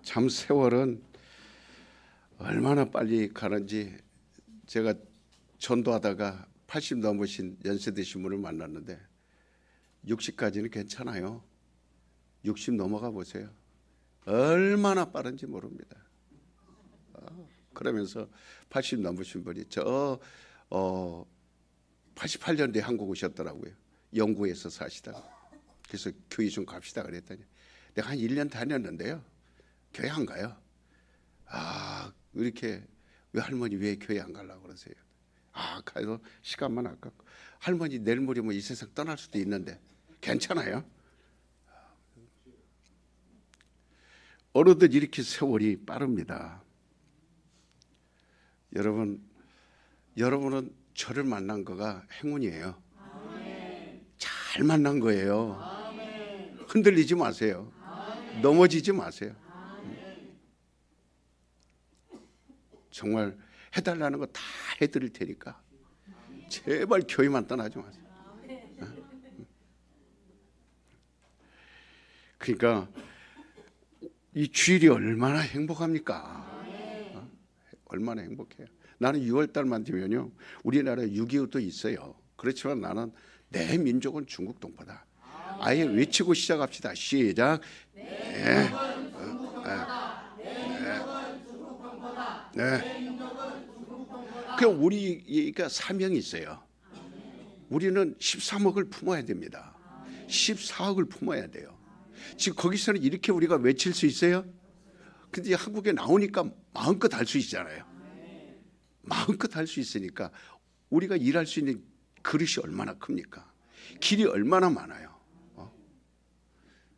참 세월은 얼마나 빨리 가는지. 제가 전도하다가 80 넘으신 연세 드신 분을 만났는데 60까지는 괜찮아요. 60 넘어가 보세요. 얼마나 빠른지 모릅니다. 그러면서 80 넘으신 분이 88년도에 한국 오셨더라고요. 영구에서 사시다가. 그래서 교회 좀 갑시다 그랬더니 내가 한 1년 다녔는데요. 교회 안 가요. 이렇게 왜 할머니 왜 교회 안 가려고 그러세요? 가서 시간만 아깝고. 할머니 내일 모레면 이 세상 떠날 수도 있는데 괜찮아요. 어느덧 이렇게 세월이 빠릅니다. 여러분은 저를 만난 거가 행운이에요. 잘 만난 거예요. 흔들리지 마세요. 넘어지지 마세요. 정말 해달라는 거 다 해드릴 테니까 제발 교회만 떠나지 마세요. 그러니까 이 주일이 얼마나 행복합니까? 얼마나 행복해요. 나는 6월 달만 되면요, 우리나라에 6.25도 있어요. 그렇지만 나는 내 민족은 중국 동포다. 아예 외치고 시작합시다. 시작. 네. 그 우리가 사명이 있어요. 우리는 13억을 품어야 됩니다. 14억을 품어야 돼요. 지금 거기서는 이렇게 우리가 외칠 수 있어요? 근데 한국에 나오니까 마음껏 할 수 있잖아요. 마음껏 할 수 있으니까 우리가 일할 수 있는 그릇이 얼마나 큽니까? 길이 얼마나 많아요.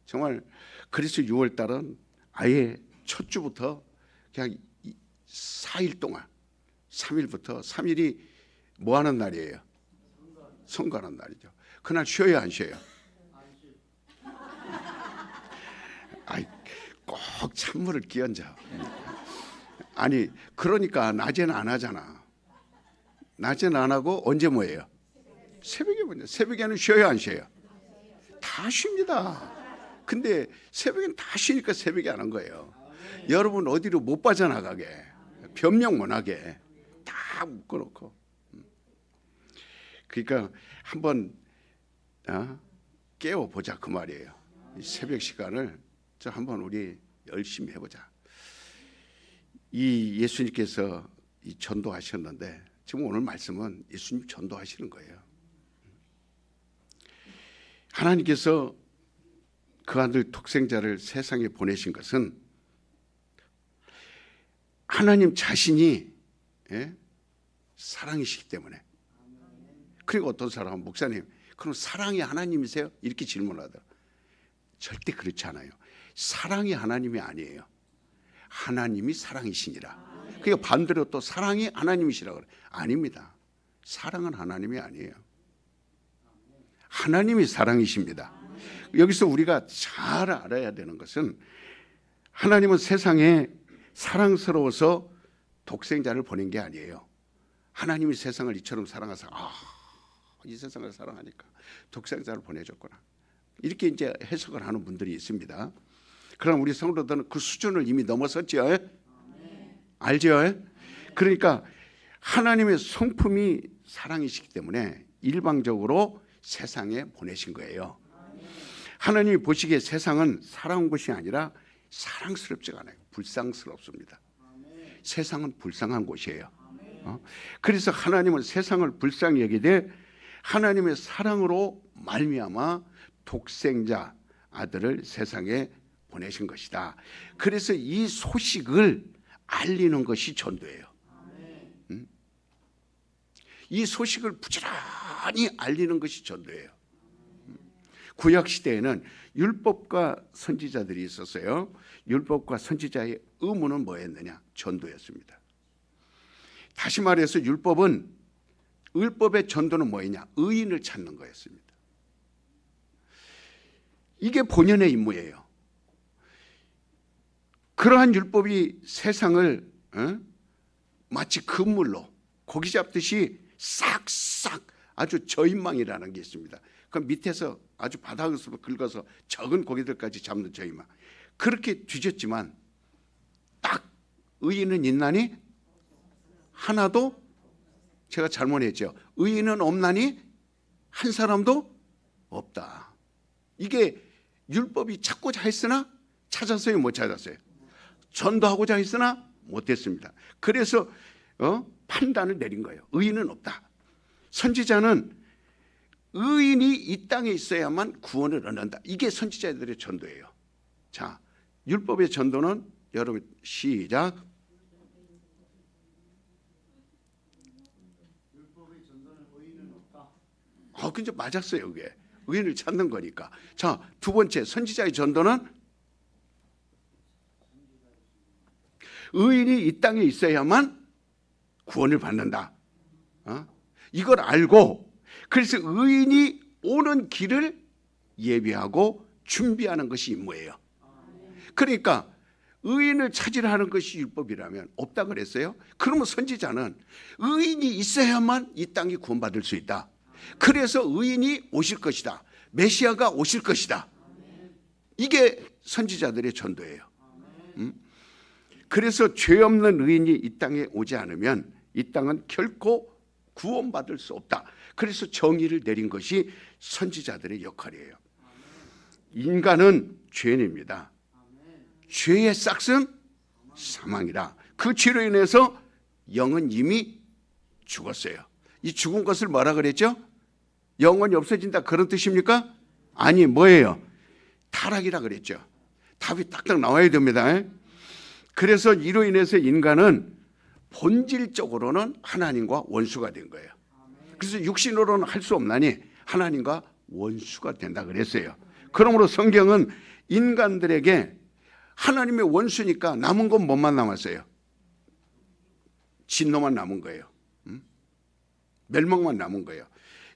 정말 그래서 6월 달은 아예 첫 주부터 그냥 4일 동안 3일부터 3일이 뭐 하는 날이에요? 선거하는 날이죠. 그날 쉬어요, 안 쉬어요? 꼭 찬물을 끼얹어. 아니 그러니까 낮에는 안 하잖아. 낮에는 안 하고 언제 뭐예요? 새벽에 뭐냐? 새벽에는 쉬어요, 안 쉬어요? 다 쉽니다. 근데 새벽엔 다 쉬니까 새벽에 안 한 거예요. 여러분 어디로 못 빠져나가게, 변명 못 하게 다 묶어놓고. 그러니까 한번 깨워보자 그 말이에요. 새벽 시간을 한번 우리 열심히 해보자. 이 예수님께서 이 전도하셨는데 지금 오늘 말씀은 예수님 전도하시는 거예요. 하나님께서 그 아들 독생자를 세상에 보내신 것은 하나님 자신이 사랑이시기 때문에. 그리고 어떤 사람은 목사님, 그럼 사랑이 하나님이세요? 이렇게 질문하더라고요. 절대 그렇지 않아요. 사랑이 하나님이 아니에요. 하나님이 사랑이시니라. 그러니까 반대로 또 사랑이 하나님이시라고 그래요. 아닙니다. 사랑은 하나님이 아니에요. 하나님이 사랑이십니다. 여기서 우리가 잘 알아야 되는 것은 하나님은 세상에 사랑스러워서 독생자를 보낸 게 아니에요. 하나님이 세상을 이처럼 사랑하사 이 세상을 사랑하니까 독생자를 보내줬구나. 이렇게 이제 해석을 하는 분들이 있습니다. 그럼 우리 성도들은 그 수준을 이미 넘어섰죠. 알죠? 그러니까 하나님의 성품이 사랑이시기 때문에 일방적으로 세상에 보내신 거예요. 하나님이 보시기에 세상은 살아온 것이 아니라 사랑스럽지가 않아요. 불쌍스럽습니다. 세상은 불쌍한 곳이에요. 그래서 하나님은 세상을 불쌍히 여기되 하나님의 사랑으로 말미암아 독생자 아들을 세상에 보내신 것이다. 그래서 이 소식을 알리는 것이 전도예요. 이 소식을 부지런히 알리는 것이 전도예요. 구약 시대에는 율법과 선지자들이 있었어요. 율법과 선지자의 의무는 뭐였느냐? 전도였습니다. 다시 말해서 율법의 전도는 뭐였냐? 의인을 찾는 거였습니다. 이게 본연의 임무예요. 그러한 율법이 세상을 마치 그물로 고기 잡듯이 싹싹 아주 저인망이라는 게 있습니다. 그 밑에서 아주 바닥에서 긁어서 적은 고기들까지 잡는 저인망. 그렇게 뒤졌지만 의인은 있나니 하나도, 제가 잘못했죠. 의인은 없나니 한 사람도 없다. 이게 율법이 찾고자 했으나 찾았어요, 못 찾았어요? 전도하고자 했으나 못했습니다. 그래서 판단을 내린 거예요. 의인은 없다. 선지자는 의인이 이 땅에 있어야만 구원을 얻는다. 이게 선지자들의 전도예요. 자, 율법의 전도는 여러분 시작. 율법의 전도는 의인은 없다. 근데 맞았어요. 그게 의인을 찾는 거니까. 자, 두 번째 선지자의 전도는 의인이 이 땅에 있어야만 구원을 받는다. 이걸 알고 그래서 의인이 오는 길을 예비하고 준비하는 것이 임무예요. 그러니까 의인을 찾으려 하는 것이 율법이라면 없다 그랬어요. 그러면 선지자는 의인이 있어야만 이 땅이 구원받을 수 있다. 그래서 의인이 오실 것이다. 메시아가 오실 것이다. 이게 선지자들의 전도예요. 그래서 죄 없는 의인이 이 땅에 오지 않으면 이 땅은 결코 구원받을 수 없다. 그래서 정의를 내린 것이 선지자들의 역할이에요. 인간은 죄인입니다. 죄의 싹은 사망이라. 그 죄로 인해서 영은 이미 죽었어요. 이 죽은 것을 뭐라 그랬죠? 영원히 없어진다 그런 뜻입니까? 아니, 뭐예요? 타락이라 그랬죠. 답이 딱딱 나와야 됩니다. 그래서 이로 인해서 인간은 본질적으로는 하나님과 원수가 된 거예요. 그래서 육신으로는 할 수 없나니 하나님과 원수가 된다 그랬어요. 그러므로 성경은 인간들에게 하나님의 원수니까 남은 건 뭐만 남았어요? 진노만 남은 거예요. 멸망만 남은 거예요.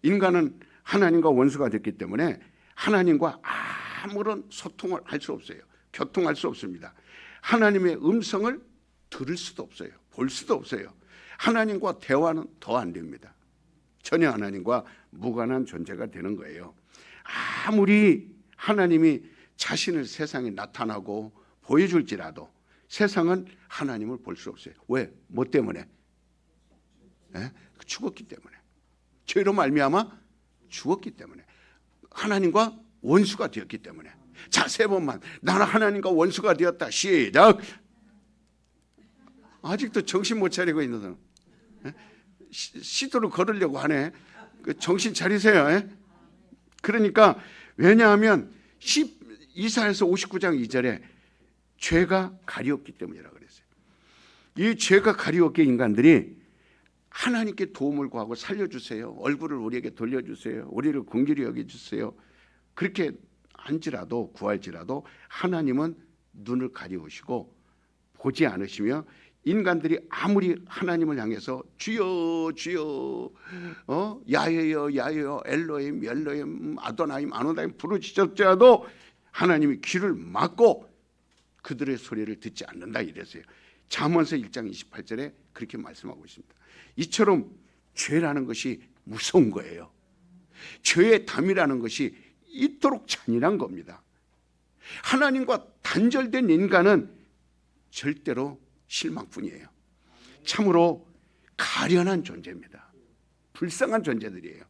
인간은 하나님과 원수가 됐기 때문에 하나님과 아무런 소통을 할 수 없어요. 교통할 수 없습니다. 하나님의 음성을 들을 수도 없어요. 볼 수도 없어요. 하나님과 대화는 더 안 됩니다. 전혀 하나님과 무관한 존재가 되는 거예요. 아무리 하나님이 자신을 세상에 나타나고 보여줄지라도 세상은 하나님을 볼 수 없어요. 왜? 뭐 때문에? 죽었기 때문에. 죄로 말미암아 죽었기 때문에. 하나님과 원수가 되었기 때문에. 자, 세 번만. 나는 하나님과 원수가 되었다. 시작. 아직도 정신 못 차리고 있는 사람. 시도를 걸으려고 하네. 정신 차리세요. 그러니까 왜냐하면 이사야서 59장 2절에 죄가 가리웠기 때문이라고 그랬어요. 이 죄가 가리웠기에 인간들이 하나님께 도움을 구하고 살려주세요. 얼굴을 우리에게 돌려주세요. 우리를 긍휼히 여겨주세요. 그렇게 한지라도 구할지라도 하나님은 눈을 가리우시고 보지 않으시며 인간들이 아무리 하나님을 향해서 주여 주여 야훼여 야훼여 엘로힘 엘로힘 아도나임 아노나임 부르짖을지라도 하나님이 귀를 막고 그들의 소리를 듣지 않는다 이랬어요. 잠언서 1장 28절에 그렇게 말씀하고 있습니다. 이처럼 죄라는 것이 무서운 거예요. 죄의 담이라는 것이 이토록 잔인한 겁니다. 하나님과 단절된 인간은 절대로 실망뿐이에요. 참으로 가련한 존재입니다. 불쌍한 존재들이에요.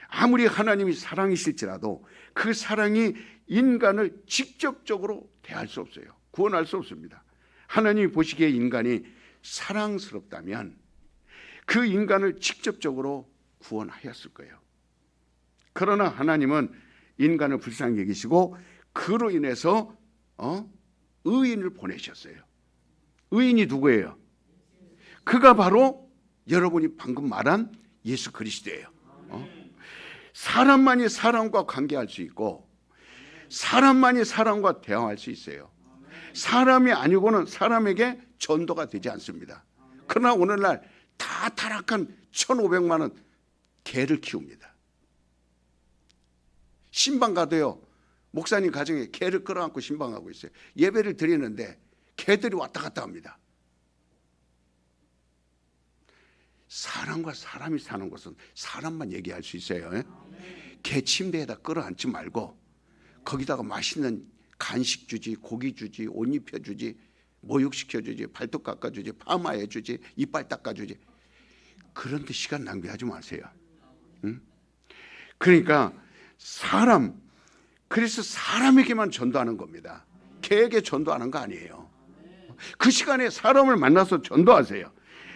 아무리 하나님이 사랑이실지라도 그 사랑이 인간을 직접적으로 대할 수 없어요. 구원할 수 없습니다. 하나님이 보시기에 인간이 사랑스럽다면 그 인간을 직접적으로 구원하였을 거예요. 그러나 하나님은 인간을 불쌍히 여기시고 그로 인해서 의인을 보내셨어요. 의인이 누구예요? 그가 바로 여러분이 방금 말한 예수 그리스도예요. 사람만이 사람과 관계할 수 있고 사람만이 사람과 대화할 수 있어요. 사람이 아니고는 사람에게 전도가 되지 않습니다. 그러나 오늘날 다 타락한 1,500만원 개를 키웁니다. 신방 가도요, 목사님 가정에 개를 끌어안고 신방하고 있어요. 예배를 드리는데 개들이 왔다 갔다 합니다. 사람과 사람이 사는 곳은 사람만 얘기할 수 있어요. 개 침대에다 끌어안지 말고 거기다가 맛있는 간식 주지, 고기 주지, 옷 입혀 주지, 모욕시켜주지, 발톱 깎아주지, 파마해주지, 이빨 닦아주지. 그런데 시간 낭비하지 마세요. 응? 그러니까 그래서 사람에게만 전도하는 겁니다. 개에게 전도하는 거 아니에요. 그 시간에 사람을 만나서 전도하세요.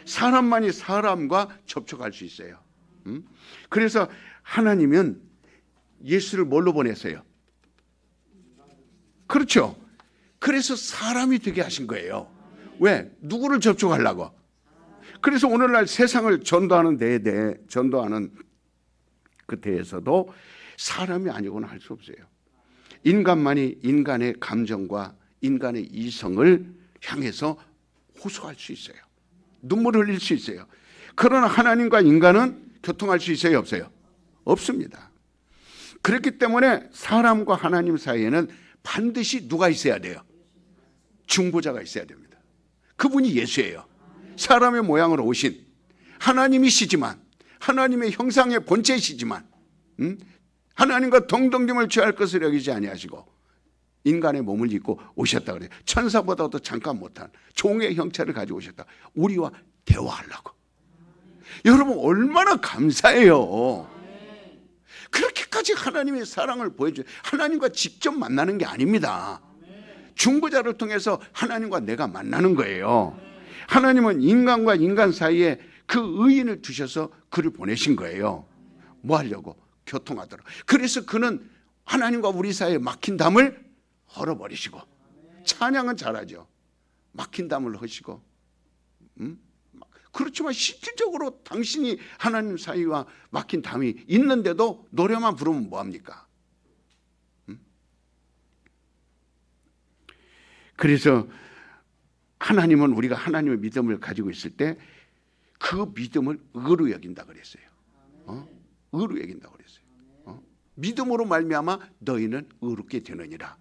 사람만이 사람과 접촉할 수 있어요. 응? 그래서 하나님은 예수를 뭘로 보냈어요? 그렇죠. 그래서 사람이 되게 하신 거예요. 왜? 누구를 접촉하려고? 그래서 오늘날 세상을 전도하는 전도하는 그 데에서도 사람이 아니고는 할 수 없어요. 인간만이 인간의 감정과 인간의 이성을 향해서 호소할 수 있어요. 눈물을 흘릴 수 있어요. 그러나 하나님과 인간은 교통할 수 있어요? 없어요? 없습니다. 그렇기 때문에 사람과 하나님 사이에는 반드시 누가 있어야 돼요? 중보자가 있어야 됩니다. 그분이 예수예요. 사람의 모양으로 오신 하나님이시지만, 하나님의 형상의 본체이시지만, 하나님과 동등됨을 취할 것을 여기지 아니하시고 인간의 몸을 입고 오셨다 그래요. 천사보다도 잠깐 못한 종의 형체를 가지고 오셨다. 우리와 대화하려고. 여러분 얼마나 감사해요. 그렇게까지 하나님의 사랑을 보여줘요. 하나님과 직접 만나는 게 아닙니다. 중보자를 통해서 하나님과 내가 만나는 거예요. 하나님은 인간과 인간 사이에 그 의인을 두셔서 그를 보내신 거예요. 뭐 하려고? 교통하도록. 그래서 그는 하나님과 우리 사이에 막힌 담을 헐어버리시고, 찬양은 잘하죠. 막힌 담을 허시고, 그렇지만 실질적으로 당신이 하나님 사이와 막힌 담이 있는데도 노래만 부르면 뭐합니까? 그래서 하나님은 우리가 하나님의 믿음을 가지고 있을 때 그 믿음을 의로 여긴다 그랬어요. 의로 여긴다 그랬어요. 믿음으로 말미암아 너희는 의롭게 되느니라.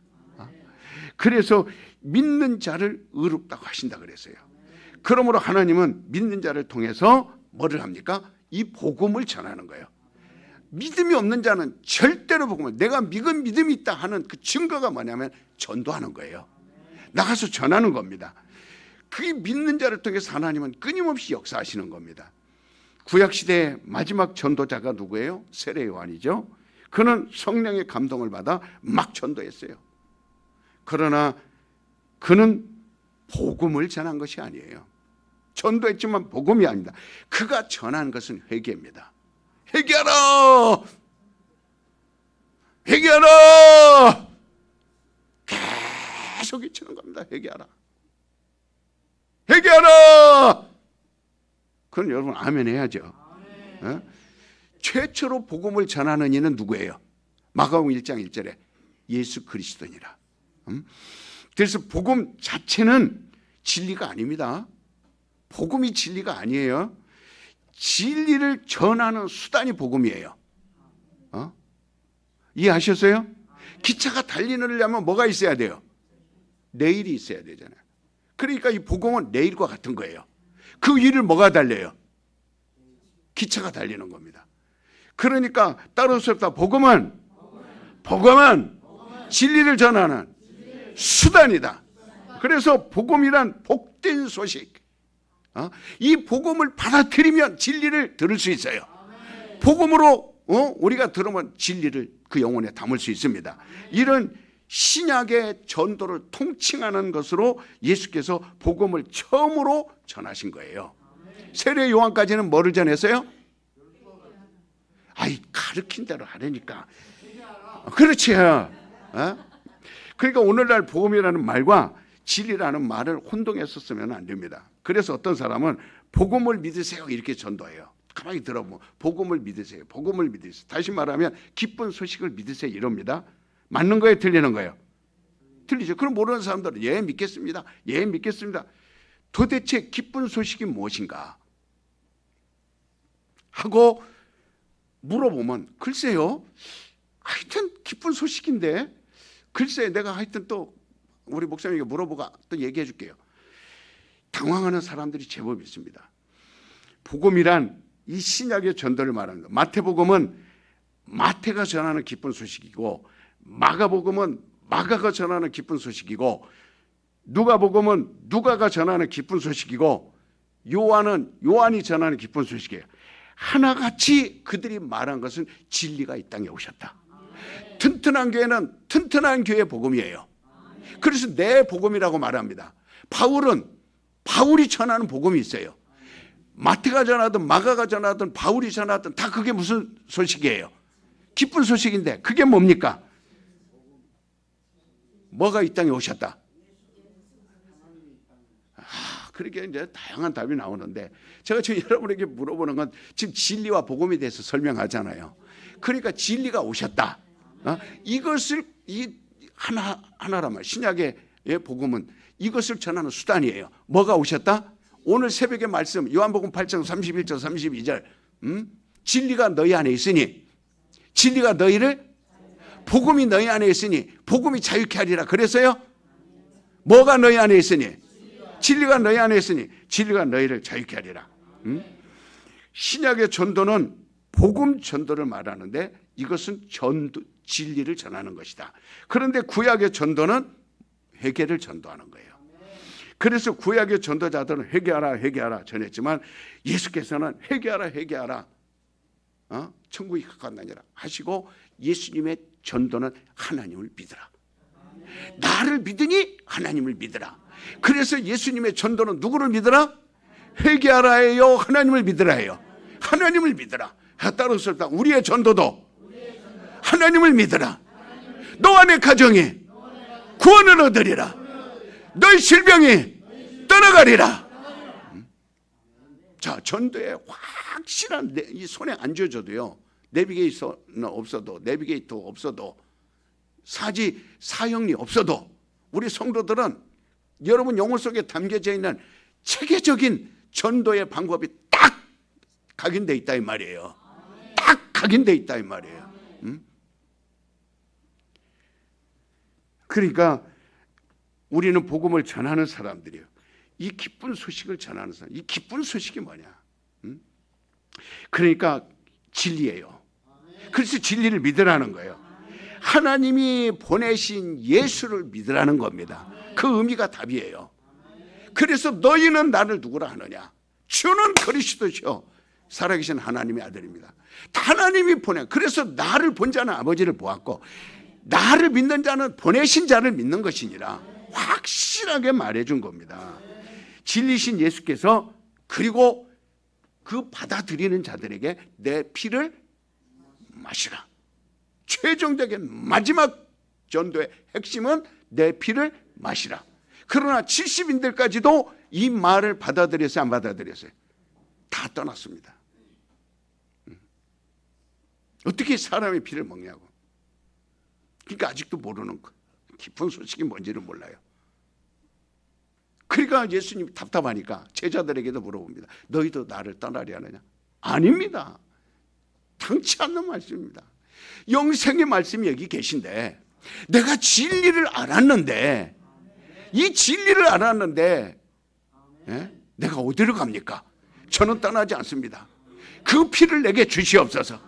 그래서 믿는 자를 의롭다고 하신다 그랬어요. 그러므로 하나님은 믿는 자를 통해서 뭐를 합니까? 이 복음을 전하는 거예요. 믿음이 없는 자는 절대로 복음을, 내가 믿음이 있다 하는 그 증거가 뭐냐면 전도하는 거예요. 나가서 전하는 겁니다. 그 믿는 자를 통해서 하나님은 끊임없이 역사하시는 겁니다. 구약시대의 마지막 전도자가 누구예요? 세례 요한이죠. 그는 성령의 감동을 받아 막 전도했어요. 그러나 그는 복음을 전한 것이 아니에요. 전도했지만 복음이 아니다. 그가 전한 것은 회개입니다. 회개하라! 회개하라! 계속 외치는 겁니다. 회개하라. 회개하라! 그럼 여러분 아멘 해야죠. 최초로 복음을 전하는 이는 누구예요? 마가복음 1장 1절에 예수 그리스도니라. 그래서 복음 자체는 진리가 아닙니다. 복음이 진리가 아니에요. 진리를 전하는 수단이 복음이에요. 이해하셨어요? 기차가 달리려면 뭐가 있어야 돼요? 레일이 있어야 되잖아요. 그러니까 이 복음은 레일과 같은 거예요. 그 위를 뭐가 달려요? 기차가 달리는 겁니다. 그러니까 따로 수 없다. 복음은 진리를 전하는 수단이다. 그래서 복음이란 복된 소식. 이 복음을 받아들이면 진리를 들을 수 있어요. 복음으로 우리가 들으면 진리를 그 영혼에 담을 수 있습니다. 이런 신약의 전도를 통칭하는 것으로 예수께서 복음을 처음으로 전하신 거예요. 세례 요한까지는 뭐를 전했어요? 가르친 대로 하려니까. 그렇지. 그러니까 오늘날 복음이라는 말과 진리라는 말을 혼동해서 쓰면 안 됩니다. 그래서 어떤 사람은 복음을 믿으세요 이렇게 전도해요. 가만히 들어보면 복음을 믿으세요. 복음을 믿으세요. 다시 말하면 기쁜 소식을 믿으세요 이럽니다. 맞는 거예요? 틀리는 거예요? 틀리죠. 그럼 모르는 사람들은 예 믿겠습니다. 예 믿겠습니다. 도대체 기쁜 소식이 무엇인가 하고 물어보면 글쎄요. 하여튼 기쁜 소식인데 글쎄 내가 하여튼 또 우리 목사님에게 물어보고 또 얘기해 줄게요. 당황하는 사람들이 제법 있습니다. 복음이란 이 신약의 전도를 말하는 거예요. 마태복음은 마태가 전하는 기쁜 소식이고 마가복음은 마가가 전하는 기쁜 소식이고 누가복음은 누가가 전하는 기쁜 소식이고 요한은 요한이 전하는 기쁜 소식이에요. 하나같이 그들이 말한 것은 진리가 이 땅에 오셨다. 튼튼한 교회는 튼튼한 교회 복음이에요. 그래서 내 복음이라고 말합니다. 바울이 전하는 복음이 있어요. 마태가 전하든 마가가 전하든 바울이 전하든 다 그게 무슨 소식이에요? 기쁜 소식인데 그게 뭡니까? 뭐가 이 땅에 오셨다. 그렇게 이제 다양한 답이 나오는데 제가 지금 여러분에게 물어보는 건 지금 진리와 복음에 대해서 설명하잖아요. 그러니까 진리가 오셨다. 이것을 하나란 말. 신약의 복음은 이것을 전하는 수단이에요. 뭐가 오셨다? 오늘 새벽의 말씀 요한복음 8장 31절 32절 진리가 너희 안에 있으니 진리가 너희를 복음이 너희 안에 있으니 복음이 자유케 하리라. 그래서요 뭐가 너희 안에 있으니 진리가 너희 안에 있으니 진리가 너희를 자유케 하리라. 신약의 전도는 복음 전도를 말하는데 이것은 진리를 전하는 것이다. 그런데 구약의 전도는 회개를 전도하는 거예요. 그래서 구약의 전도자들은 회개하라 전했지만 예수께서는 회개하라 천국이 가까웠느니라 하시고 예수님의 전도는 하나님을 믿으라. 나를 믿으니 하나님을 믿으라. 그래서 예수님의 전도는 누구를 믿으라? 회개하라예요, 하나님을 믿으라예요. 하나님을 믿으라. 따라서 우리의 전도도 하나님을 믿으라. 너와 내 가정이 구원을 얻으리라. 너희 질병이 떠나가리라. 자, 전도에 확실한 이 손에 안 쥐어줘도요. 내비게이터 없어도 사형리 없어도 우리 성도들은 여러분 영혼 속에 담겨져 있는 체계적인 전도의 방법이 딱 각인돼 있다 이 말이에요. 딱 각인돼 있다 이 말이에요. 그러니까 우리는 복음을 전하는 사람들이에요. 이 기쁜 소식을 전하는 사람. 이 기쁜 소식이 뭐냐? 그러니까 진리예요. 그래서 진리를 믿으라는 거예요. 하나님이 보내신 예수를 믿으라는 겁니다. 그 의미가 답이에요. 그래서 너희는 나를 누구라 하느냐? 주는 그리스도시요 살아계신 하나님의 아들입니다. 하나님이 그래서 나를 본 자는 아버지를 보았고 나를 믿는 자는 보내신 자를 믿는 것이니라 확실하게 말해준 겁니다. 진리신 예수께서 그리고 그 받아들이는 자들에게 내 피를 마시라. 최종적인 마지막 전도의 핵심은 내 피를 마시라. 그러나 70인들까지도 이 말을 받아들였어요, 안 받아들였어요? 다 떠났습니다. 어떻게 사람의 피를 먹냐고. 그러니까 아직도 모르는 깊은 소식이 뭔지를 몰라요. 그러니까 예수님이 답답하니까 제자들에게도 물어봅니다. 너희도 나를 떠나려 하느냐? 아닙니다. 당치 않는 말씀입니다. 영생의 말씀이 여기 계신데 내가 진리를 알았는데 이 진리를 알았는데 내가 어디로 갑니까? 저는 떠나지 않습니다. 그 피를 내게 주시옵소서.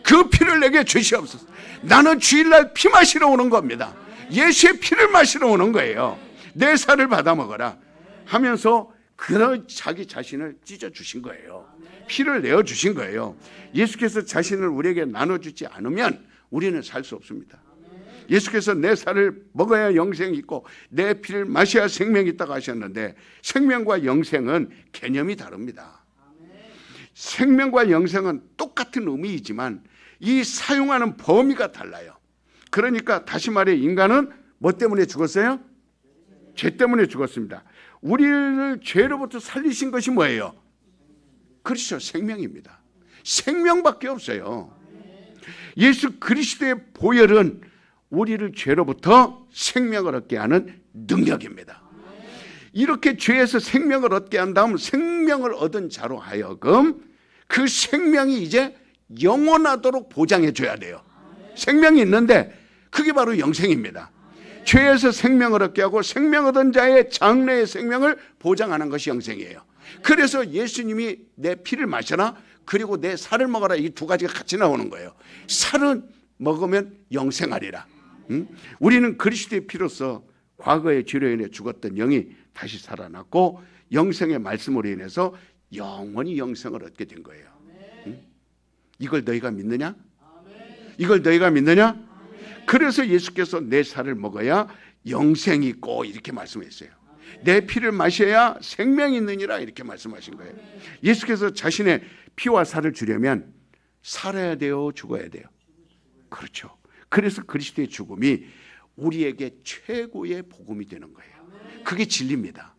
그 피를 내게 주시옵소서. 나는 주일날 피 마시러 오는 겁니다. 예수의 피를 마시러 오는 거예요. 내 살을 받아 먹어라 하면서 그런 자기 자신을 찢어주신 거예요. 피를 내어주신 거예요. 예수께서 자신을 우리에게 나눠주지 않으면 우리는 살 수 없습니다. 예수께서 내 살을 먹어야 영생이 있고 내 피를 마셔야 생명이 있다고 하셨는데 생명과 영생은 개념이 다릅니다. 생명과 영생은 똑같은 의미이지만 이 사용하는 범위가 달라요. 그러니까 다시 말해 인간은 뭐 때문에 죽었어요? 죄 때문에 죽었습니다. 우리를 죄로부터 살리신 것이 뭐예요? 그렇죠. 생명입니다. 생명밖에 없어요. 예수 그리스도의 보혈은 우리를 죄로부터 생명을 얻게 하는 능력입니다. 이렇게 죄에서 생명을 얻게 한 다음 생명을 얻은 자로 하여금 그 생명이 이제 영원하도록 보장해 줘야 돼요. 생명이 있는데 그게 바로 영생입니다. 죄에서 생명을 얻게 하고 생명 얻은 자의 장래의 생명을 보장하는 것이 영생이에요. 그래서 예수님이 내 피를 마셔라 그리고 내 살을 먹어라 이 두 가지가 같이 나오는 거예요. 살은 먹으면 영생하리라. 우리는 그리스도의 피로서 과거의 죄로 인해 죽었던 영이 다시 살아났고 영생의 말씀으로 인해서 영원히 영생을 얻게 된 거예요. 응? 이걸 너희가 믿느냐? 이걸 너희가 믿느냐? 그래서 예수께서 내 살을 먹어야 영생이 있고 이렇게 말씀했어요. 내 피를 마셔야 생명이 있느니라 이렇게 말씀하신 거예요. 예수께서 자신의 피와 살을 주려면 살아야 돼요, 죽어야 돼요? 그렇죠. 그래서 그리스도의 죽음이 우리에게 최고의 복음이 되는 거예요. 그게 진리입니다.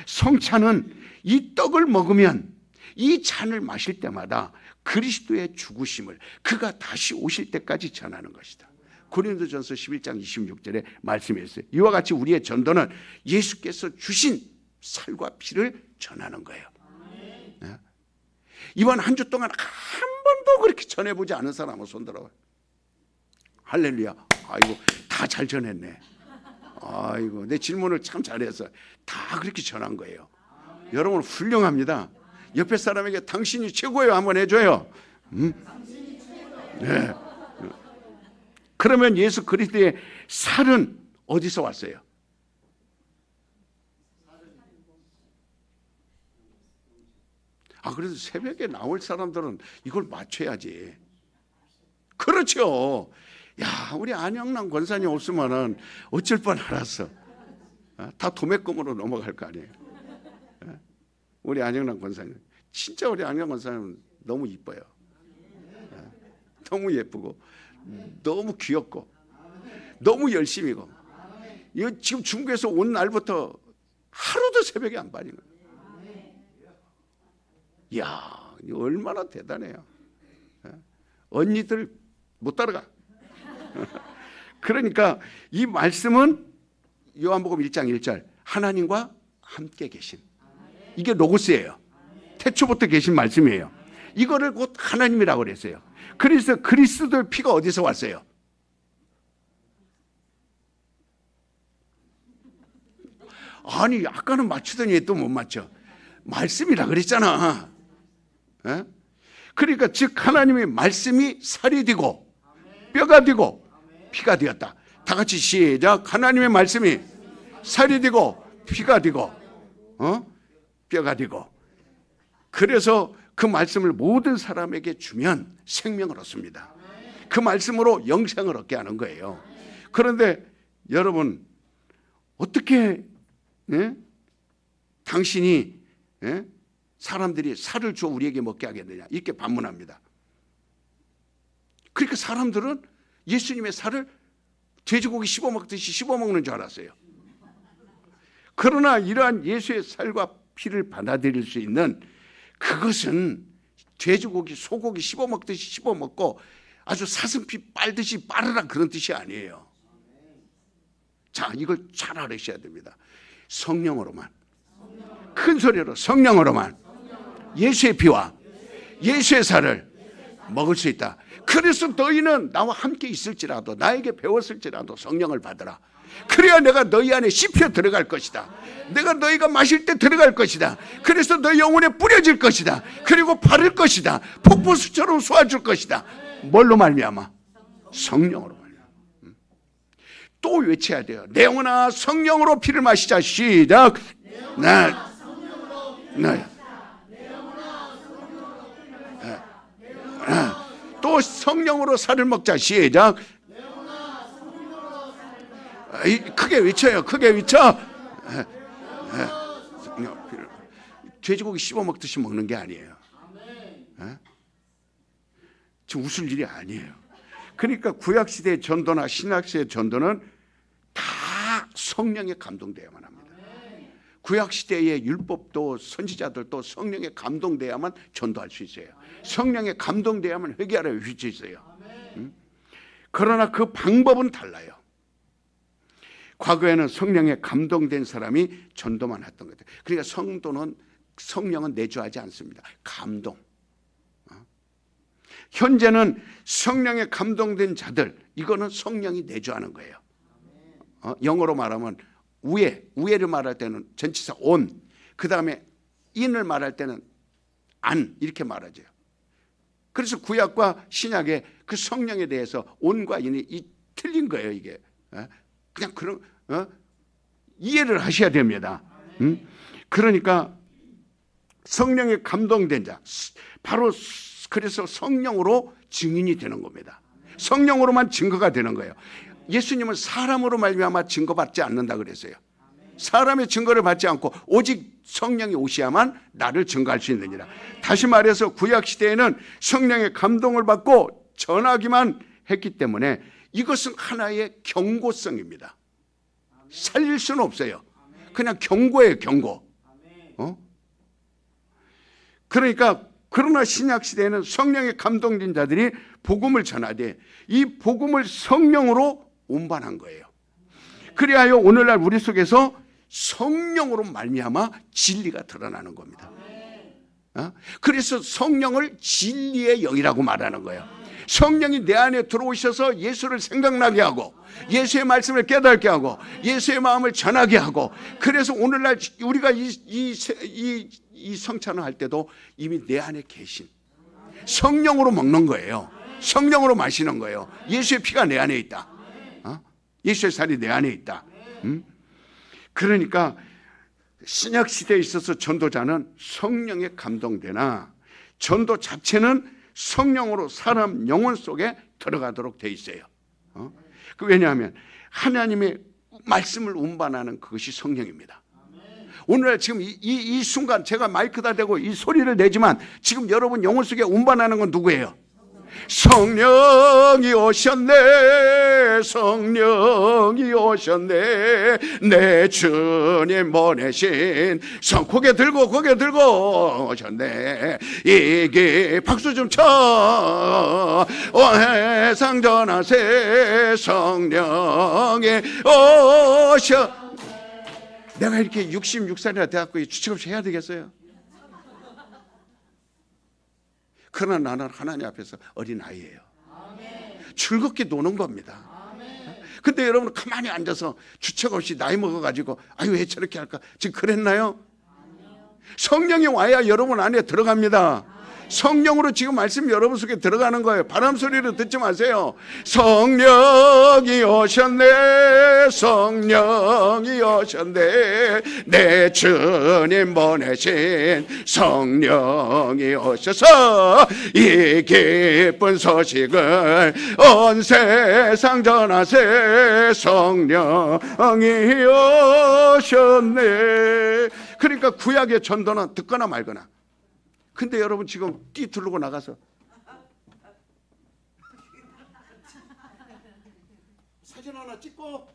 성찬은 이 떡을 먹으면 이 잔을 마실 때마다 그리스도의 죽으심을 그가 다시 오실 때까지 전하는 것이다. 고린도전서 11장 26절에 말씀했어요. 이와 같이 우리의 전도는 예수께서 주신 살과 피를 전하는 거예요. 네? 이번 한 주 동안 한 번도 그렇게 전해보지 않은 사람은 손들어봐요. 할렐루야. 아이고 다 잘 전했네. 아이고 내 질문을 참 잘해서 다 그렇게 전한 거예요. 여러분 훌륭합니다. 옆에 사람에게 당신이 최고예요 한번 해줘요. 네. 그러면 예수 그리스도의 살은 어디서 왔어요? 그래도 새벽에 나올 사람들은 이걸 맞춰야지. 그렇죠. 야, 우리 안영남 권사님 없으면은 어쩔 뻔 알았어. 다 도매금으로 넘어갈 거 아니에요. 우리 안영남 권사님, 진짜 우리 안영남 권사님 너무 이뻐요. 너무 예쁘고, 너무 귀엽고, 너무 열심이고. 이거 지금 중국에서 온 날부터 하루도 새벽에 안 빠진 거예요. 이야, 이거 얼마나 대단해요. 언니들 못 따라가. 그러니까 이 말씀은 요한복음 1장 1절 하나님과 함께 계신, 이게 로고스예요. 태초부터 계신 말씀이에요. 이거를 곧 하나님이라고 그랬어요. 그래서 그리스도의 피가 어디서 왔어요? 아니 아까는 맞추더니 왜 또 못 맞춰? 말씀이라 그랬잖아. 에? 그러니까 즉 하나님의 말씀이 살이 되고 뼈가 되고 피가 되었다. 다 같이 시작. 하나님의 말씀이 살이 되고 피가 되고 뼈가 되고. 그래서 그 말씀을 모든 사람에게 주면 생명을 얻습니다. 그 말씀으로 영생을 얻게 하는 거예요. 그런데 여러분 어떻게 당신이 사람들이 살을 줘 우리에게 먹게 하겠느냐 이렇게 반문합니다. 그러니까 사람들은 예수님의 살을 돼지고기 씹어먹듯이 씹어먹는 줄 알았어요. 그러나 이러한 예수의 살과 피를 받아들일 수 있는 그것은 돼지고기, 소고기 씹어먹듯이 씹어먹고 아주 사슴피 빨듯이 빨으라 그런 뜻이 아니에요. 자, 이걸 잘 알으셔야 됩니다. 성령으로만, 큰 소리로 성령으로만 예수의 피와 예수의 살을 먹을 수 있다. 그래서 너희는 나와 함께 있을지라도 나에게 배웠을지라도 성령을 받으라. 그래야 내가 너희 안에 씹혀 들어갈 것이다. 내가 너희가 마실 때 들어갈 것이다. 그래서 너희 영혼에 뿌려질 것이다. 그리고 바를 것이다. 폭포수처럼 쏘아줄 것이다. 뭘로 말미암아? 성령으로 말미암아. 또 외쳐야 돼요. 내 영혼아 성령으로 피를 마시자. 시작. 네. 또 성령으로 살을 먹자. 시작. 크게 외쳐요. 크게 외쳐. 돼지고기 씹어 먹듯이 먹는 게 아니에요. 지금 웃을 일이 아니에요. 그러니까 구약시대의 전도나 신약시대의 전도는 다 성령에 감동되어야만 합니다. 구약시대의 율법도 선지자들도 성령에 감동되어야만 전도할 수 있어요. 성령에 감동되어야만 회개하러 할 수 있어요. 그러나 그 방법은 달라요. 과거에는 성령에 감동된 사람이 전도만 했던 거예요. 그러니까 성도는 성령은 내주하지 않습니다. 감동. 현재는 성령에 감동된 자들, 이거는 성령이 내주하는 거예요. 영어로 말하면 우애를 말할 때는 전치사 on, 그 다음에 in을 말할 때는 an 이렇게 말하죠. 그래서 구약과 신약에 그 성령에 대해서 on과 in이 틀린 거예요. 이게 그냥 그런 이해를 하셔야 됩니다. 그러니까 성령에 감동된 자, 바로 그래서 성령으로 증인이 되는 겁니다. 성령으로만 증거가 되는 거예요. 예수님은 사람으로 말미암아 증거받지 않는다 그랬어요. 사람의 증거를 받지 않고 오직 성령이 오셔야만 나를 증거할 수 있느니라. 다시 말해서 구약 시대에는 성령의 감동을 받고 전하기만 했기 때문에 이것은 하나의 경고성입니다. 살릴 수는 없어요. 그냥 경고예요, 경고. 그러니까 그러나 신약 시대에는 성령에 감동된 자들이 복음을 전하되 이 복음을 성령으로 운반한 거예요. 그리하여 오늘날 우리 속에서 성령으로 말미암아 진리가 드러나는 겁니다. 그래서 성령을 진리의 영이라고 말하는 거예요. 성령이 내 안에 들어오셔서 예수를 생각나게 하고 예수의 말씀을 깨닫게 하고 예수의 마음을 전하게 하고, 그래서 오늘날 우리가 이 성찬을 할 때도 이미 내 안에 계신 성령으로 먹는 거예요. 성령으로 마시는 거예요. 예수의 피가 내 안에 있다. 예수의 살이 내 안에 있다. 그러니까 신약 시대에 있어서 전도자는 성령에 감동되나 전도 자체는 성령으로 사람 영혼 속에 들어가도록 돼 있어요. 왜냐하면 하나님의 말씀을 운반하는 그것이 성령입니다. 오늘날 지금 이 순간 제가 마이크다 대고 이 소리를 내지만 지금 여러분 영혼 속에 운반하는 건 누구예요? 성령이 오셨네, 성령이 오셨네, 내 주님 보내신 고개 들고 오셨네. 이게 박수 좀 쳐. 회상 전하세, 성령이 오셔. 내가 이렇게 66살이나 돼갖고 주책 없이 해야 되겠어요? 그러나 나는 하나님 앞에서 어린아이예요. 즐겁게 노는 겁니다. 근데 여러분 가만히 앉아서 주책 없이 나이 먹어가지고 아유 왜 저렇게 할까? 지금 그랬나요? 성령이 와야 여러분 안에 들어갑니다. 성령으로 지금 말씀 여러분 속에 들어가는 거예요. 바람 소리를 듣지 마세요. 성령이 오셨네, 성령이 오셨네, 내 주님 보내신 성령이 오셔서 이 기쁜 소식을 온 세상 전하세, 성령이 오셨네. 그러니까 구약의 전도는 듣거나 말거나. 근데 여러분 지금 띠 두르고 나가서 사진 하나 찍고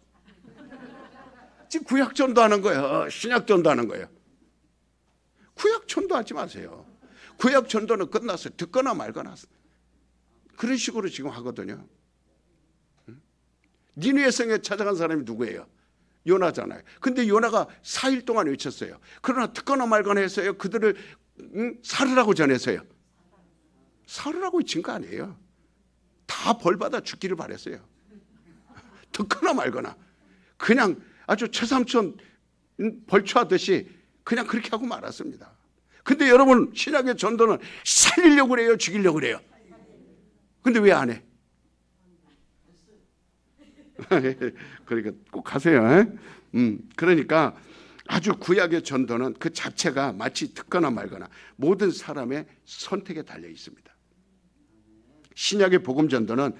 지금 구약 전도하는 거예요. 신약 전도하는 거예요. 구약 전도하지 마세요. 구약 전도는 끝났어요. 듣거나 말거나 그런 식으로 지금 하거든요. 니느웨 성에 찾아간 사람이 누구예요? 요나잖아요. 근데 요나가 4일 동안 외쳤어요. 그러나 듣거나 말거나 했어요. 그들을 살으라고 전했어요. 살으라고 외친 거 아니에요. 다 벌받아 죽기를 바랬어요. 듣거나 말거나 그냥 아주 최삼촌 벌초하듯이 그냥 그렇게 하고 말았습니다. 근데 여러분 신약의 전도는 살리려고 그래요? 죽이려고 그래요? 근데 왜 안 해? 그러니까 꼭 하세요. 그러니까 아주 구약의 전도는 그 자체가 마치 듣거나 말거나 모든 사람의 선택에 달려 있습니다. 신약의 복음 전도는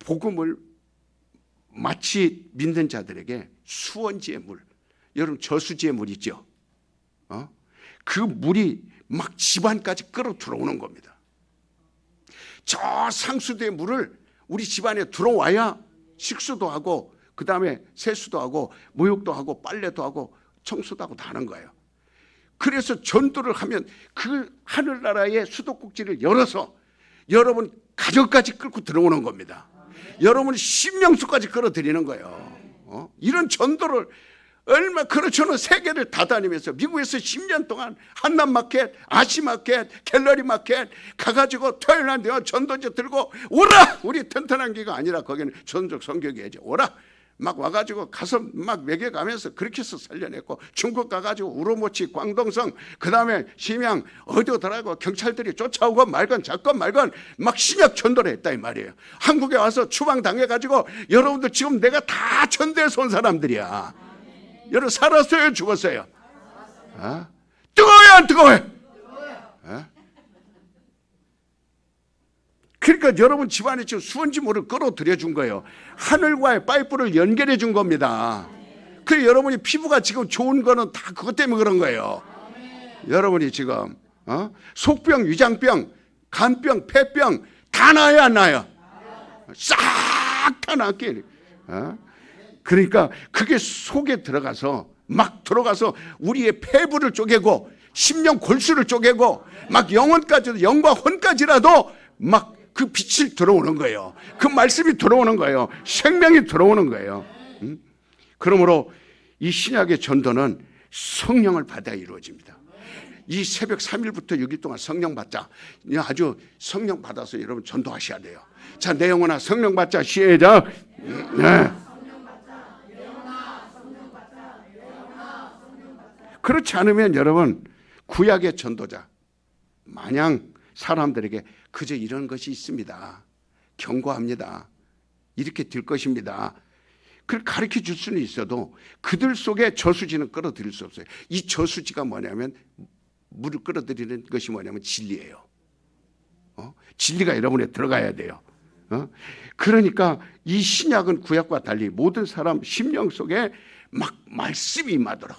복음을 마치 믿는 자들에게 수원지의 물, 여러분 저수지의 물 있죠? 그 물이 막 집안까지 끌어 들어오는 겁니다. 저 상수도의 물을 우리 집안에 들어와야 식수도 하고 그 다음에 세수도 하고 목욕도 하고 빨래도 하고 청소도 하고 다 하는 거예요. 그래서 전도를 하면 그 하늘나라의 수도꼭지를 열어서 여러분 가정까지 끌고 들어오는 겁니다. 여러분 신명수까지 끌어들이는 거예요. 이런 전도를 얼마 그렇죠는 세계를 다 다니면서 미국에서 10년 동안 한남마켓, 아시마켓, 갤러리마켓 가가지고 토요일 날 전도지 들고 오라! 우리 튼튼한 기가 아니라 거기는 전적 성교계죠. 오라! 막 와가지고 가서 막 먹여가면서 그렇게 해서 살려냈고, 중국 가가지고 우르무치, 광동성, 그 다음에 심양 어디 오더라고 경찰들이 쫓아오고 말건 잡건 말건 막 신약 전도를 했다 이 말이에요. 한국에 와서 추방 당해가지고, 여러분들 지금 내가 다 전도해서 온 사람들이야. 여러분 살았어요, 죽었어요? 뜨거워요, 안 뜨거워요? 그러니까 여러분 집안에 지금 수원지물을 끌어들여 준 거예요. 하늘과의 파이프를 연결해 준 겁니다. 그래서 여러분이 피부가 지금 좋은 거는 다 그것 때문에 그런 거예요. 여러분이 지금 속병, 위장병, 간병, 폐병 다 나아요, 안 나아요? 싹 다 낫게. 그러니까 그게 속에 들어가서 막 들어가서 우리의 폐부를 쪼개고 심령 골수를 쪼개고 막 영혼까지도, 영과 혼까지라도 막 그 빛이 들어오는 거예요. 그 말씀이 들어오는 거예요. 생명이 들어오는 거예요. 그러므로 이 신약의 전도는 성령을 받아야 이루어집니다. 이 새벽 3일부터 6일 동안 성령 받자. 아주 성령 받아서 여러분 전도하셔야 돼요. 자, 내 영혼아 성령 받자. 시작. 네. 그렇지 않으면 여러분 구약의 전도자 마냥 사람들에게 그저 이런 것이 있습니다, 경고합니다, 이렇게 될 것입니다, 그걸 가르쳐 줄 수는 있어도 그들 속에 저수지는 끌어들일 수 없어요. 이 저수지가 뭐냐면, 물을 끌어들이는 것이 뭐냐면 진리예요. 진리가 여러분에 들어가야 돼요. 그러니까 이 신약은 구약과 달리 모든 사람 심령 속에 막 말씀이 임하도록,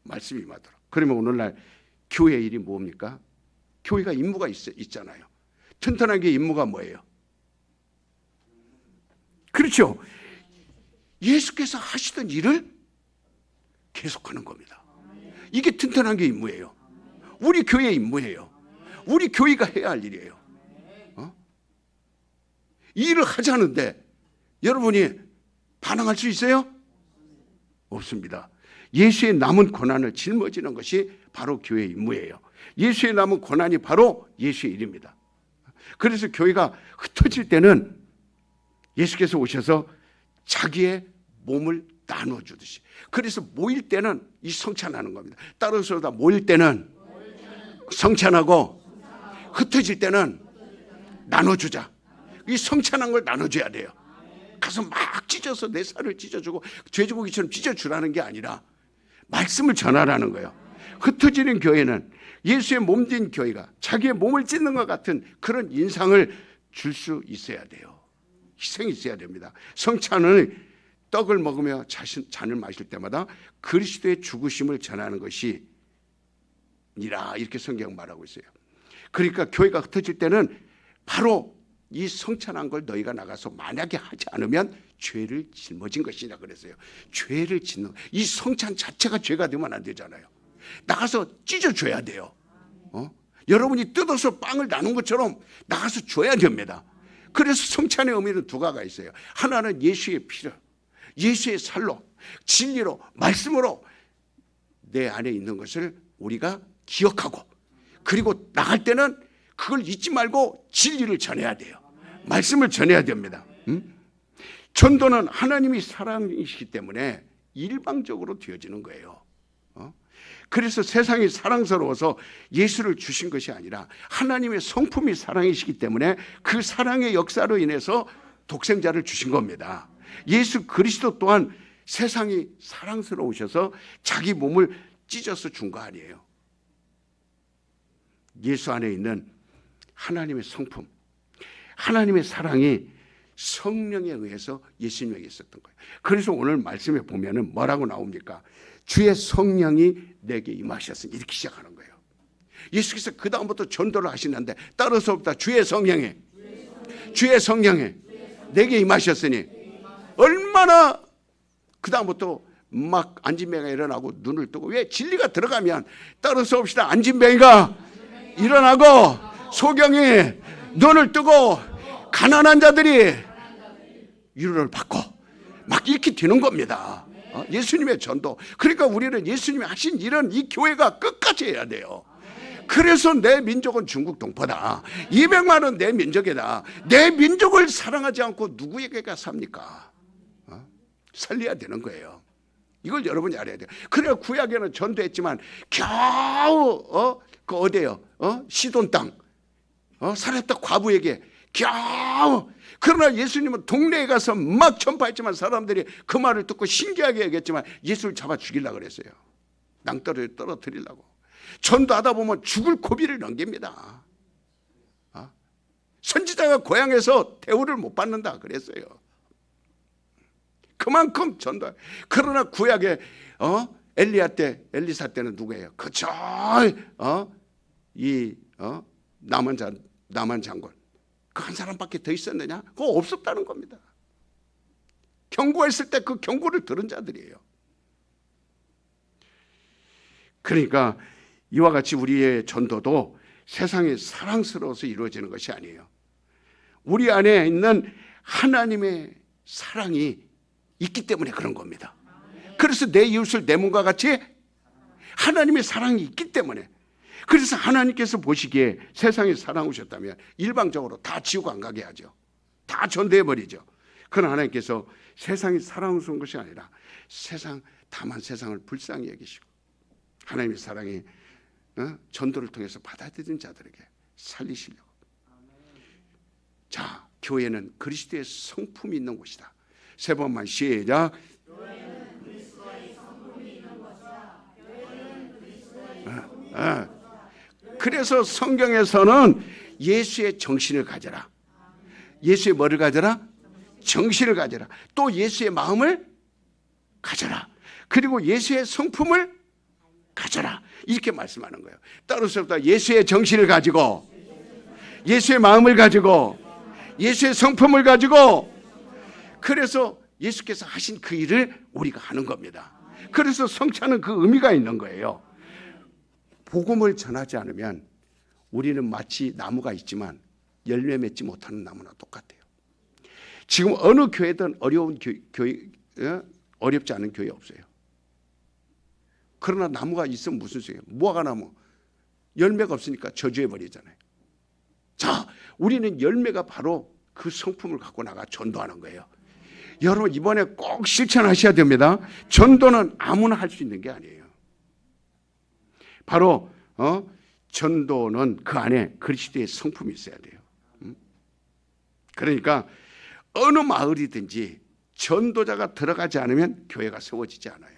말씀이 임하도록. 그러면 오늘날 교회 일이 뭡니까? 교회가 임무가 있잖아요. 튼튼한 게 임무가 뭐예요? 그렇죠. 예수께서 하시던 일을 계속하는 겁니다. 이게 튼튼한 게 임무예요. 우리 교회의 임무예요. 우리 교회가 해야 할 일이에요. 이 일을 하자는데 여러분이 반항할 수 있어요? 없습니다. 예수의 남은 고난을 짊어지는 것이 바로 교회의 임무예요. 예수의 남은 고난이 바로 예수의 일입니다. 그래서 교회가 흩어질 때는 예수께서 오셔서 자기의 몸을 나눠주듯이, 그래서 모일 때는 이 성찬하는 겁니다. 따라서 다 모일 때는 성찬하고 흩어질 때는 나눠주자. 이 성찬한 걸 나눠줘야 돼요. 가서 막 찢어서 내 살을 찢어주고 돼지고기처럼 찢어주라는 게 아니라 말씀을 전하라는 거예요. 흩어지는 교회는 예수의 몸된 교회가 자기의 몸을 찢는 것 같은 그런 인상을 줄 수 있어야 돼요. 희생이 있어야 됩니다. 성찬을 떡을 먹으며 잔을 마실 때마다 그리스도의 죽으심을 전하는 것이니라, 이렇게 성경 말하고 있어요. 그러니까 교회가 흩어질 때는 바로 이 성찬한 걸 너희가 나가서 만약에 하지 않으면 죄를 짊어진 것이냐 그랬어요. 죄를 짓는, 이 성찬 자체가 죄가 되면 안 되잖아요. 나가서 찢어줘야 돼요. 여러분이 뜯어서 빵을 나눈 것처럼 나가서 줘야 됩니다. 그래서 성찬의 의미는 두 가지가 있어요. 하나는 예수의 피로, 예수의 살로, 진리로, 말씀으로 내 안에 있는 것을 우리가 기억하고, 그리고 나갈 때는 그걸 잊지 말고 진리를 전해야 돼요. 말씀을 전해야 됩니다. 전도는 하나님이 사랑이시기 때문에 일방적으로 되어지는 거예요. 그래서 세상이 사랑스러워서 예수를 주신 것이 아니라 하나님의 성품이 사랑이시기 때문에 그 사랑의 역사로 인해서 독생자를 주신 겁니다. 예수 그리스도 또한 세상이 사랑스러우셔서 자기 몸을 찢어서 준 거 아니에요. 예수 안에 있는 하나님의 성품, 하나님의 사랑이 성령에 의해서 예수님에게 있었던 거예요. 그래서 오늘 말씀에 보면은 뭐라고 나옵니까? 주의 성령이 내게 임하셨으니, 이렇게 시작하는 거예요. 예수께서 그 다음부터 전도를 하시는데 따라서부터 주의 성령에 내게 임하셨으니, 얼마나 그 다음부터 막 안진뱅이가 일어나고 눈을 뜨고, 왜? 진리가 들어가면 따라서 봅시다. 안진뱅이가 일어나고 소경이 눈을 뜨고 가난한 자들이 위로를 받고 막 이렇게 되는 겁니다. 예수님의 전도. 그러니까 우리는 예수님이 하신 일은 이 교회가 끝까지 해야 돼요. 그래서 내 민족은 중국 동포다. 200만은 내 민족이다. 내 민족을 사랑하지 않고 누구에게가 삽니까? 살려야 되는 거예요. 이걸 여러분이 알아야 돼요. 그래야 구약에는 전도했지만 겨우 그 어디예요? 시돈 땅 살았다 과부에게 겨우. 그러나 예수님은 동네에 가서 막 전파했지만 사람들이 그 말을 듣고 신기하게 여겼지만 예수를 잡아 죽이려고 그랬어요. 낭떠러지를 떨어뜨리려고. 전도하다 보면 죽을 고비를 넘깁니다. 선지자가 고향에서 대우를 못 받는다 그랬어요. 그만큼 전도. 그러나 구약에 엘리사 때는 누구예요? 그저 나만 장군 그 한 사람밖에 더 있었느냐? 그거 없었다는 겁니다. 경고했을 때 그 경고를 들은 자들이에요. 그러니까 이와 같이 우리의 전도도 세상에 사랑스러워서 이루어지는 것이 아니에요. 우리 안에 있는 하나님의 사랑이 있기 때문에 그런 겁니다. 그래서 내 이웃을 내 몸과 같이 하나님의 사랑이 있기 때문에. 그래서 하나님께서 보시기에 세상에 사랑하셨다면 일방적으로 다 지우고 안 가게 하죠. 다 전도해버리죠. 그러나 하나님께서 세상이 사랑하신 것이 아니라 다만 세상을 불쌍히 여기시고 하나님의 사랑이 전도를 통해서 받아들인 자들에게 살리시려고. 자, 교회는 그리스도의 성품이 있는 곳이다. 세 번만 시작. 교회는 그리스도의 성품이 있는 것이다. 교회는 그리스도의 그래서 성경에서는 예수의 정신을 가져라. 예수의 뭐를 가져라? 정신을 가져라. 또 예수의 마음을 가져라. 그리고 예수의 성품을 가져라. 이렇게 말씀하는 거예요. 따로서부터 예수의 정신을 가지고 예수의 마음을 가지고 예수의 성품을 가지고. 그래서 예수께서 하신 그 일을 우리가 하는 겁니다. 그래서 성찬은 그 의미가 있는 거예요. 복음을 전하지 않으면 우리는 마치 나무가 있지만 열매 맺지 못하는 나무나 똑같아요. 지금 어느 교회든 어렵지 않은 교회 없어요. 그러나 나무가 있으면 무슨 소리예요? 무화과 나무 열매가 없으니까 저주해 버리잖아요. 자, 우리는 열매가 바로 그 성품을 갖고 나가 전도하는 거예요. 여러분 이번에 꼭 실천하셔야 됩니다. 전도는 아무나 할 수 있는 게 아니에요. 바로 전도는 그 안에 그리스도의 성품이 있어야 돼요. 그러니까 어느 마을이든지 전도자가 들어가지 않으면 교회가 세워지지 않아요.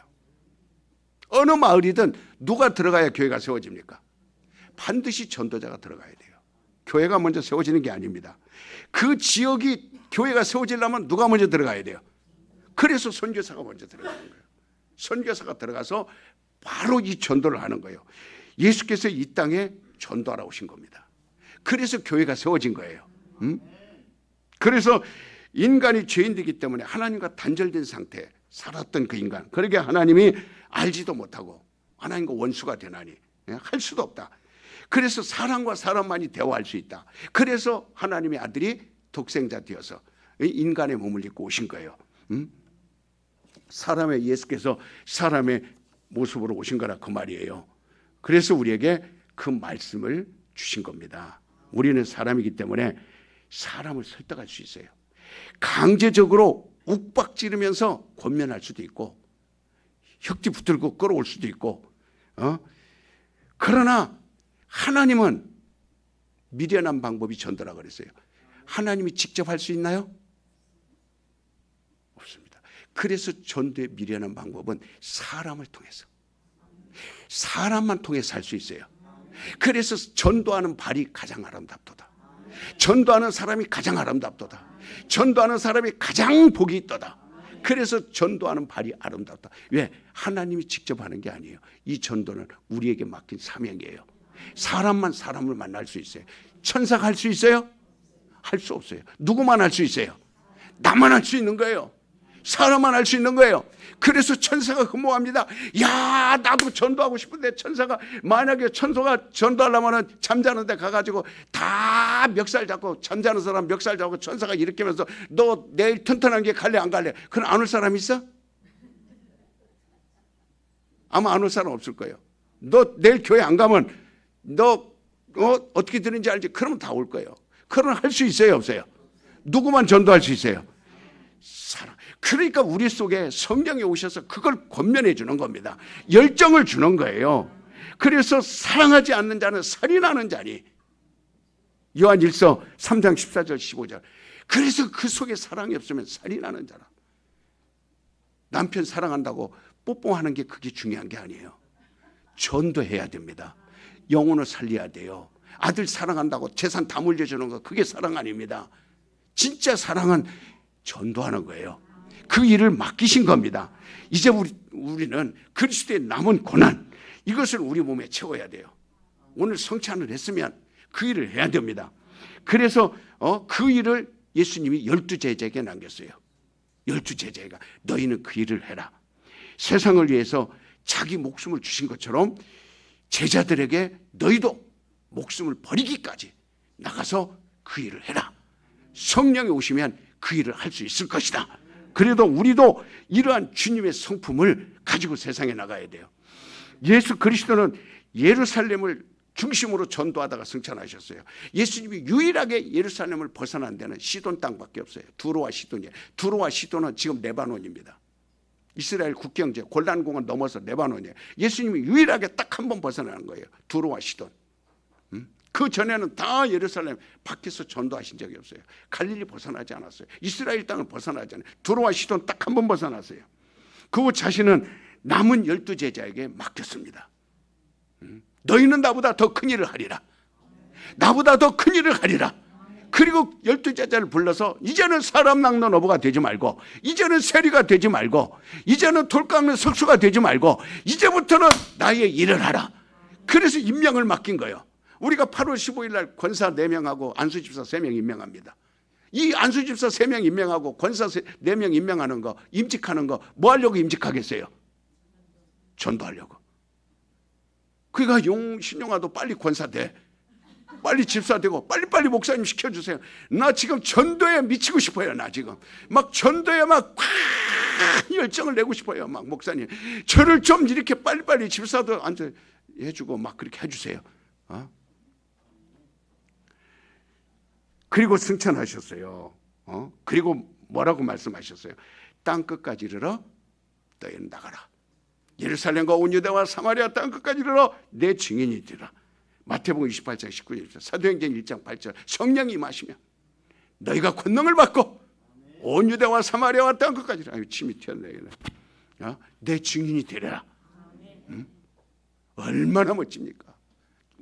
어느 마을이든 누가 들어가야 교회가 세워집니까? 반드시 전도자가 들어가야 돼요. 교회가 먼저 세워지는 게 아닙니다. 그 지역이 교회가 세워지려면 누가 먼저 들어가야 돼요? 그래서 선교사가 먼저 들어가는 거예요. 선교사가 들어가서 바로 이 전도를 하는 거예요. 예수께서 이 땅에 전도하러 오신 겁니다. 그래서 교회가 세워진 거예요. 그래서 인간이 죄인이기 때문에 하나님과 단절된 상태에 살았던 그 인간, 그러게 하나님이 알지도 못하고 하나님과 원수가 되나니 할 수도 없다. 그래서 사람과 사람만이 대화할 수 있다. 그래서 하나님의 아들이 독생자 되어서 인간의 몸을 입고 오신 거예요. 사람의 예수께서 사람의 모습으로 오신 거라 그 말이에요. 그래서 우리에게 그 말씀을 주신 겁니다. 우리는 사람이기 때문에 사람을 설득할 수 있어요. 강제적으로 욱박지르면서 권면할 수도 있고 혁지 붙들고 끌어올 수도 있고 그러나 하나님은 미련한 방법이 전도라고 그랬어요. 하나님이 직접 할 수 있나요? 없습니다. 그래서 전도의 미련한 방법은 사람을 통해서, 사람만 통해서 할 수 있어요. 그래서 전도하는 발이 가장 아름답도다. 전도하는 사람이 가장 아름답도다. 전도하는 사람이 가장 복이 있도다. 그래서 전도하는 발이 아름답다. 왜? 하나님이 직접 하는 게 아니에요. 이 전도는 우리에게 맡긴 사명이에요. 사람만 사람을 만날 수 있어요. 천사가 할 수 있어요? 할 수 없어요. 누구만 할 수 있어요? 나만 할 수 있는 거예요. 사람만 할 수 있는 거예요. 그래서 천사가 근무합니다. 야, 나도 전도하고 싶은데 천사가, 만약에 천사가 전도하려면 잠자는 데 가가지고 다 멱살 잡고, 잠자는 사람 멱살 잡고 천사가 일으키면서 너 내일 튼튼한 게 갈래 안 갈래? 그럼 안 올 사람 있어? 아마 안 올 사람 없을 거예요. 너 내일 교회 안 가면 너 어떻게 되는지 알지? 그러면 다 올 거예요. 그러면 할 수 있어요, 없어요? 누구만 전도할 수 있어요? 사랑. 그러니까 우리 속에 성령이 오셔서 그걸 권면해 주는 겁니다. 열정을 주는 거예요. 그래서 사랑하지 않는 자는 살인하는 자니. 요한 1서 3장 14절 15절. 그래서 그 속에 사랑이 없으면 살인하는 자라. 남편 사랑한다고 뽀뽀하는 게 그게 중요한 게 아니에요. 전도해야 됩니다. 영혼을 살려야 돼요. 아들 사랑한다고 재산 다 물려주는 거 그게 사랑 아닙니다. 진짜 사랑은 전도하는 거예요. 그 일을 맡기신 겁니다. 이제 우리는 그리스도의 남은 고난 이것을 우리 몸에 채워야 돼요. 오늘 성찬을 했으면 그 일을 해야 됩니다. 그래서 그 일을 예수님이 12제자에게 남겼어요. 12제자가 너희는 그 일을 해라. 세상을 위해서 자기 목숨을 주신 것처럼 제자들에게 너희도 목숨을 버리기까지 나가서 그 일을 해라. 성령이 오시면 그 일을 할 수 있을 것이다. 그래도 우리도 이러한 주님의 성품을 가지고 세상에 나가야 돼요. 예수 그리스도는 예루살렘을 중심으로 전도하다가 승천하셨어요. 예수님이 유일하게 예루살렘을 벗어난 데는 시돈 땅밖에 없어요. 두로와 시돈이에요. 두로와 시돈은 지금 레바논입니다. 이스라엘 국경제 골단공을 넘어서 레바논이에요. 예수님이 유일하게 딱 한 번 벗어나는 거예요. 두로와 시돈. 그 전에는 다 예루살렘 밖에서 전도하신 적이 없어요. 갈릴리 벗어나지 않았어요. 이스라엘 땅을 벗어나지 않아요. 두로와 시돈 딱 한 번 벗어났어요. 그 자신은 남은 12제자에게 맡겼습니다. 너희는 나보다 더 큰 일을 하리라. 나보다 더 큰 일을 하리라. 그리고 12제자를 불러서 이제는 사람 낚는 어부가 되지 말고, 이제는 세리가 되지 말고, 이제는 돌 깎는 석수가 되지 말고, 이제부터는 나의 일을 하라. 그래서 임명을 맡긴 거예요. 우리가 8월 15일 날 권사 4명하고 안수집사 3명 임명합니다. 이 안수집사 3명 임명하고 권사 4명 임명하는 거, 임직하는 거 뭐 하려고 임직하겠어요? 전도하려고. 그러니까 신용아도 빨리 권사 돼. 빨리 집사 되고 빨리빨리 목사님 시켜주세요. 나 지금 전도에 미치고 싶어요. 나 지금 막 전도에 막 열정을 내고 싶어요. 막 목사님 저를 좀 이렇게 빨리빨리 집사도 앉아 해주고 막 그렇게 해주세요. 그리고 승천하셨어요. 그리고 뭐라고 말씀하셨어요? 땅끝까지 이르러 너희는 나가라. 예루살렘과 온 유대와 사마리아 땅끝까지 이르러 내 증인이 되라. 마태복음 28장 19절, 사도행전 1장 8절. 성령이 임하시면 너희가 권능을 받고 온 유대와 사마리아와 땅끝까지 이르러. 침이 튀었네. 내 증인이 되라. 얼마나 멋집니까?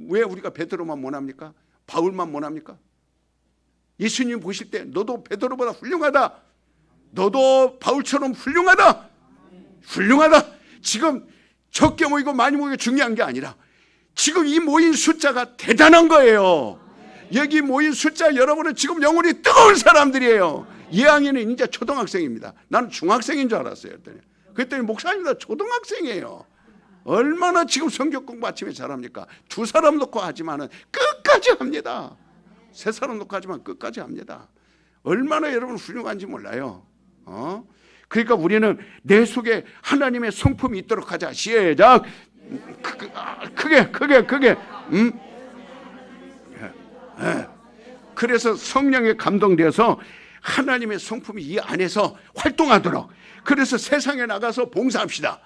왜 우리가 베드로만 못합니까? 바울만 못합니까? 예수님 보실 때 너도 베드로보다 훌륭하다. 너도 바울처럼 훌륭하다. 훌륭하다. 지금 적게 모이고 많이 모이고 중요한 게 아니라 지금 이 모인 숫자가 대단한 거예요. 여기 모인 숫자 여러분은 지금 영혼이 뜨거운 사람들이에요. 예앙이는 이제 초등학생입니다. 나는 중학생인 줄 알았어요. 그랬더니 목사님 다 초등학생이에요. 얼마나 지금 성경 공부 아침에 잘합니까? 2사람 놓고 하지만은 끝까지 합니다. 3사람 놓고 하지만 끝까지 합니다. 얼마나 여러분 훌륭한지 몰라요. 그러니까 우리는 내 속에 하나님의 성품이 있도록 하자. 시작. 크게. 그래서 성령에 감동되어서 하나님의 성품이 이 안에서 활동하도록. 그래서 세상에 나가서 봉사합시다.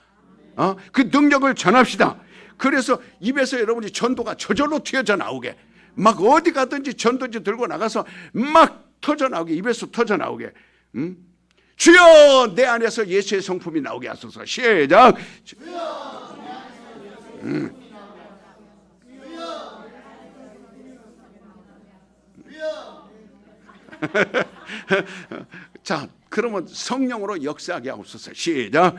그 능력을 전합시다. 그래서 입에서 여러분이 전도가 저절로 튀어져 나오게, 막 어디 가든지 전도지 들고 나가서 막 터져 나오게, 입에서 터져 나오게. 주여 내 안에서 예수의 성품이 나오게 하소서. 시작. 자, 그러면 성령으로 역사하게 하옵소서. 시작.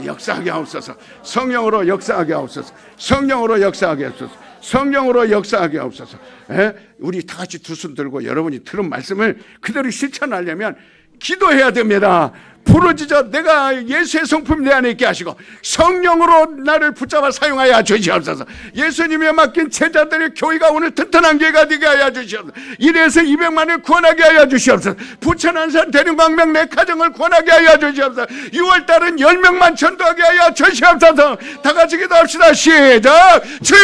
역사하게 하옵소서. 성령으로 역사하게 하옵소서. 성령으로 역사하게 하옵소서. 성령으로 역사하게 하옵소서. 우리 다 같이 두 손 들고 여러분이 들은 말씀을 그대로 실천하려면 기도해야 됩니다. 부르짖어 내가 예수의 성품 내 안에 있게 하시고 성령으로 나를 붙잡아 사용하여 주시옵소서. 예수님의 맡긴 제자들의 교회가 오늘 튼튼한 교회가 되게 하여 주시옵소서. 이래서 200만을 구원하게 하여 주시옵소서. 부천한산 대릉광명 내 가정을 구원하게 하여 주시옵소서. 6월달은 10명만 전도하게 하여 주시옵소서. 다 같이 기도합시다. 시작. 주여